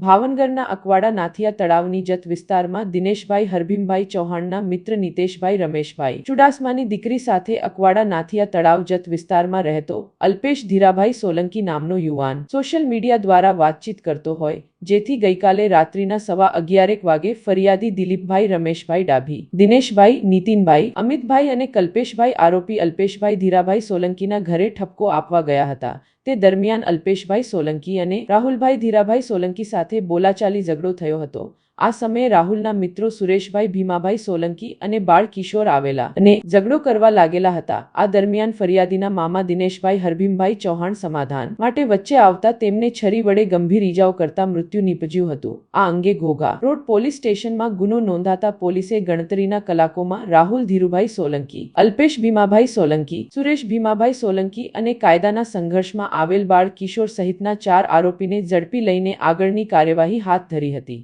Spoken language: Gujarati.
ભાવનગરના અકવાડા નાથિયા તળાવની જત વિસ્તારમાં દિનેશભાઈ હરભીમભાઈ ચૌહાણના મિત્ર નીતેશભાઈ રમેશભાઈ ચુડાસમાની દીકરી સાથે અકવાડા નાથિયા તળાવ જત વિસ્તારમાં રહેતો અલ્પેશ ધીરાભાઈ સોલંકી નામનો યુવાન સોશિયલ મીડિયા દ્વારા વાતચીત કરતો હોય, જેથી ગઈકાલે રાત્રિના 11:15 વાગે ફરિયાદી દિલીપભાઈ રમેશભાઈ ડાભી, દિનેશભાઈ, નીતિનભાઈ, અમિતભાઈ અને કલ્પેશભાઈ આરોપી અલ્પેશભાઈ ધીરાભાઈ સોલંકીના ઘરે ઠપકો આપવા ગયા હતા। તે દરમિયાન અલ્પેશભાઈ સોલંકી અને રાહુલભાઈ ધીરાભાઈ સોલંકી સાથે બોલાચાલી ઝઘડો થયો હતો। આ સમયે રાહુલના મિત્રો સુરેશભાઈ ભીમાભાઈ સોલંકી અને બાળ કિશોર આવેલા અને ઝઘડો કરવા લાગેલા હતા। આ દરમિયાન ફરિયાદીના મામા દિનેશભાઈ હરભીમભાઈ ચૌહાણ સમાધાન માટે વચ્ચે આવતા તેમને છરી વડે ગંભીર ઈજાઓ કરતા મૃત્યુ નીપજ્યું હતું। આ અંગે ઘોઘા રોડ પોલીસ સ્ટેશનમાં ગુનો નોંધાતા પોલીસે ગણતરીના કલાકોમાં રાહુલ ધીરુભાઈ સોલંકી, અલ્પેશ ભીમાભાઈ સોલંકી, સુરેશ ભીમાભાઈ સોલંકી અને કાયદાના સંઘર્ષમાં આવેલ બાળ કિશોર સહિતના 4 આરોપીને ઝડપી લઈને આગળની કાર્યવાહી હાથ ધરી હતી।